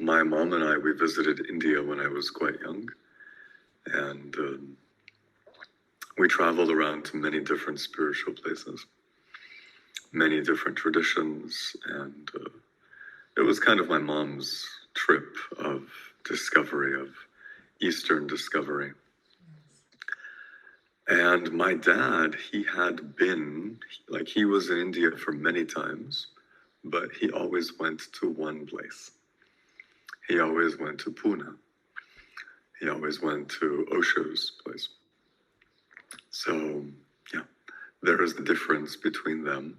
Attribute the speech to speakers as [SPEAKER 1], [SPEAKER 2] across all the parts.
[SPEAKER 1] my mom and I, we visited India when I was quite young, and we traveled around to many different spiritual places, many different traditions, and it was kind of my mom's trip of discovery, of Eastern discovery. And my dad, he had been, like, he was in India for many times, but he always went to one place. He always went to Pune. He always went to Osho's place. So, yeah, there is the difference between them,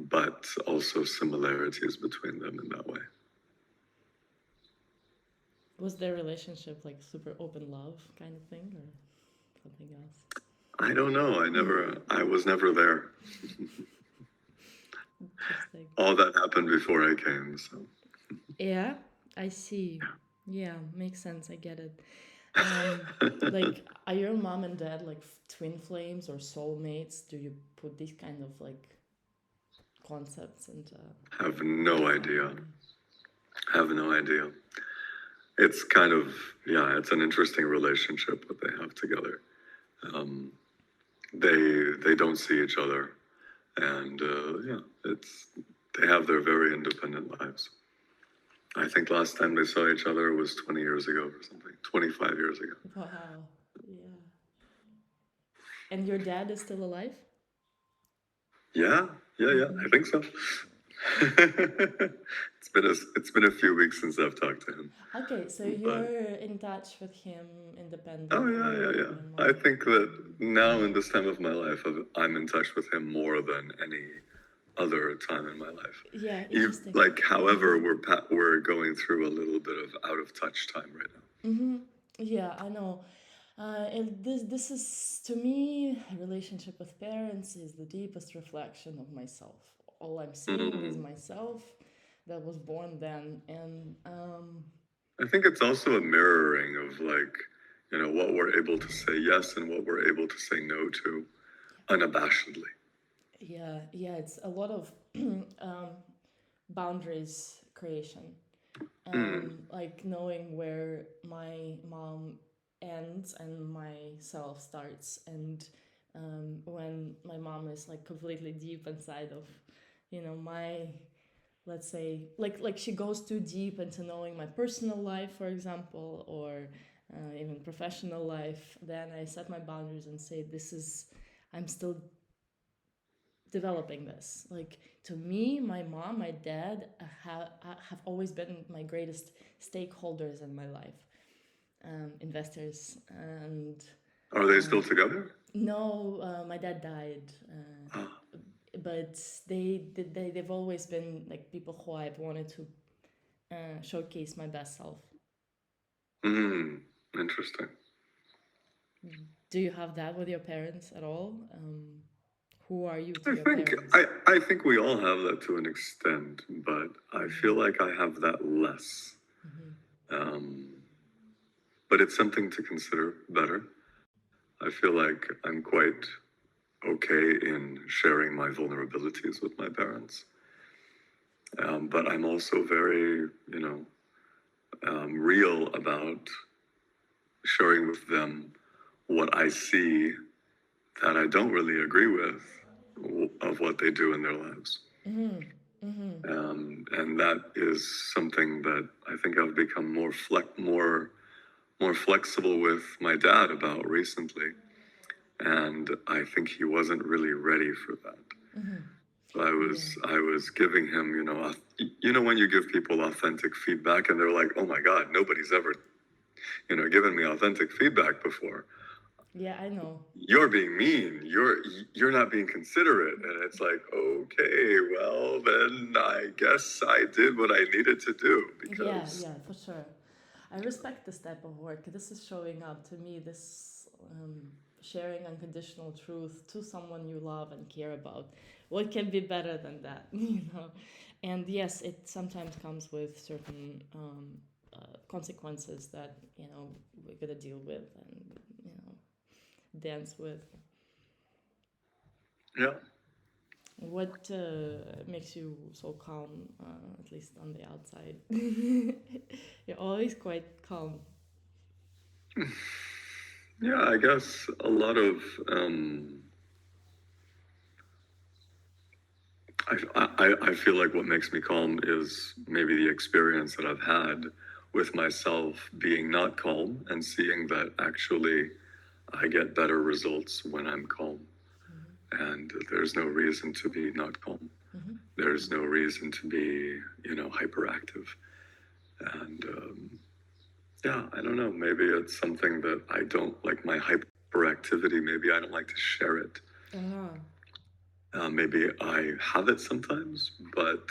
[SPEAKER 1] but also similarities between them in that way.
[SPEAKER 2] Was their relationship like super open love kind of thing or something else?
[SPEAKER 1] I don't know. I was never there.
[SPEAKER 2] Interesting.
[SPEAKER 1] All that happened before I came, so.
[SPEAKER 2] Yeah, I see. Yeah, makes sense. I get it. Like, are your mom and dad like twin flames or soulmates? Do you put these kind of like concepts into?
[SPEAKER 1] Have no idea. Have no idea. It's kind of, yeah, it's an interesting relationship that they have together. Um, they don't see each other, and yeah, they have their very independent lives. I think last time they saw each other was 20 years ago or something, 25 years ago.
[SPEAKER 2] Wow. Yeah. And your dad is still alive?
[SPEAKER 1] Yeah, yeah, I think so. It's been a few weeks since I've talked to him.
[SPEAKER 2] Okay, so
[SPEAKER 1] But
[SPEAKER 2] you're in touch with him
[SPEAKER 1] oh
[SPEAKER 2] independently
[SPEAKER 1] yeah.
[SPEAKER 2] and
[SPEAKER 1] I
[SPEAKER 2] more.
[SPEAKER 1] think that now in this time of my life, I'm in touch with him more than any other time in my life.
[SPEAKER 2] Yeah, interesting.
[SPEAKER 1] Like, however, we're going through a little bit of out of touch time right now.
[SPEAKER 2] Mm-hmm. Yeah, I know. And this is to me, a relationship with parents is the deepest reflection of myself. All I'm seeing is myself that was born then, and
[SPEAKER 1] I think it's also a mirroring of, like, what we're able to say yes and what we're able to say no to unabashedly.
[SPEAKER 2] yeah, it's a lot of boundaries creation. Like knowing where my mom ends and myself starts, and when my mom is like completely deep inside of, my, let's say, like she goes too deep into knowing my personal life, for example, or even professional life, then I set my boundaries and say, this is, I'm still developing this. Like, to me, my mom, my dad have always been my greatest stakeholders in my life, investors. And
[SPEAKER 1] Are they still together?
[SPEAKER 2] no, my dad died, but they've always been like people who I've wanted to showcase my best self.
[SPEAKER 1] Interesting.
[SPEAKER 2] Do you have that with your parents at all? Who are you to
[SPEAKER 1] I
[SPEAKER 2] your
[SPEAKER 1] think
[SPEAKER 2] parents?
[SPEAKER 1] I think we all have that to an extent, but I feel like I have that less. Um, but it's something to consider better. I feel like I'm quite okay in sharing my vulnerabilities with my parents. But I'm also very, real about sharing with them what I see that I don't really agree with of what they do in their lives. And that is something that I think I've become more flexible with my dad about recently, and I think he wasn't really ready for that. So I was giving him, when you give people authentic feedback and they're like, oh my God, nobody's ever, given me authentic feedback before.
[SPEAKER 2] Yeah, I know.
[SPEAKER 1] You're being mean. You're not being considerate. And it's like, okay, well then I guess I did what I needed to do because
[SPEAKER 2] Yeah, for sure. I respect this type of work. This is showing up to me. This sharing unconditional truth to someone you love and care about. What can be better than that, And yes, it sometimes comes with certain consequences that we gotta deal with and dance with.
[SPEAKER 1] yeah.
[SPEAKER 2] What makes you so calm, at least on the outside? You're always quite calm.
[SPEAKER 1] Yeah, I guess a lot of I feel like what makes me calm is maybe the experience that I've had with myself being not calm and seeing that actually I get better results when I'm calm. And there's no reason to be not calm.
[SPEAKER 2] Mm-hmm.
[SPEAKER 1] There's no reason to be, hyperactive. And yeah, I don't know. Maybe it's something that I don't like my hyperactivity. Maybe I don't like to share it.
[SPEAKER 2] Ah,
[SPEAKER 1] Maybe I have it sometimes, but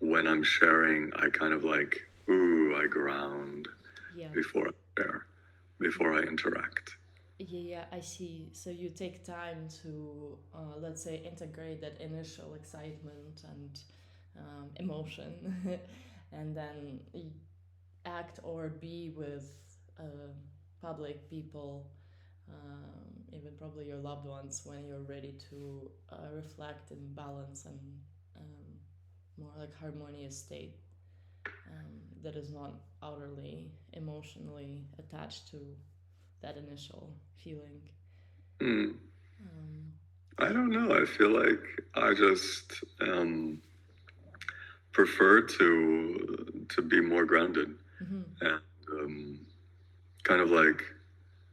[SPEAKER 1] when I'm sharing, I kind of like, ooh, I ground
[SPEAKER 2] yeah.
[SPEAKER 1] before I share, before I interact.
[SPEAKER 2] Yeah, yeah, I see. So you take time to, let's say, integrate that initial excitement and emotion, and then act or be with public people, even probably your loved ones, when you're ready to reflect and balance and um, more like harmonious state that is not outerly emotionally attached to that initial feeling.
[SPEAKER 1] Hmm.
[SPEAKER 2] Um,
[SPEAKER 1] I don't know. I feel like I just prefer to be more grounded
[SPEAKER 2] mhm.
[SPEAKER 1] and kind of like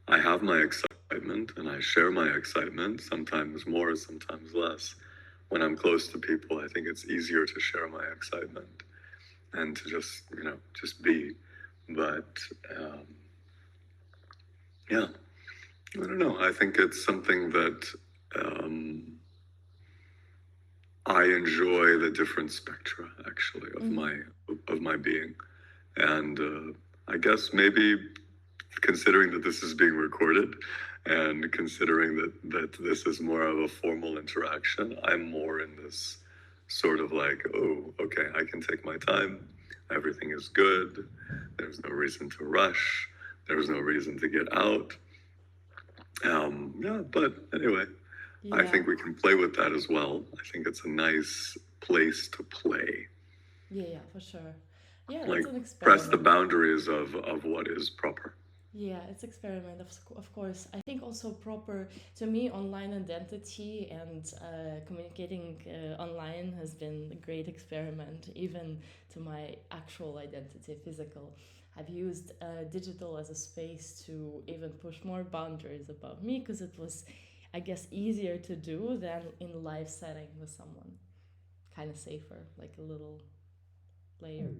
[SPEAKER 1] I have my excitement and I share my excitement, sometimes more, sometimes less. When I'm close to people, I think it's easier to share my excitement and to just, just be. But um, yeah, I don't know. I think it's something that I enjoy the different spectra actually of my being, and I guess maybe considering that this is being recorded and considering that this is more of a formal interaction, I'm more in this sort of like, oh, okay, I can take my time. Everything is good. There's no reason to rush. There's no reason to get out. Yeah, but anyway, I
[SPEAKER 2] Yeah,
[SPEAKER 1] think we can play with that as well. I think it's a nice place to play.
[SPEAKER 2] yeah, yeah, for sure. Yeah,
[SPEAKER 1] Like
[SPEAKER 2] that's an
[SPEAKER 1] press the
[SPEAKER 2] experiment.
[SPEAKER 1] boundaries of what is proper.
[SPEAKER 2] Yeah, it's experiment, of course. I think also proper, to me, online identity and communicating online has been a great experiment, even to my actual identity, physical. I've used digital as a space to even push more boundaries about me because it was, I guess, easier to do than in live setting with someone. Kind of safer, like a little layer.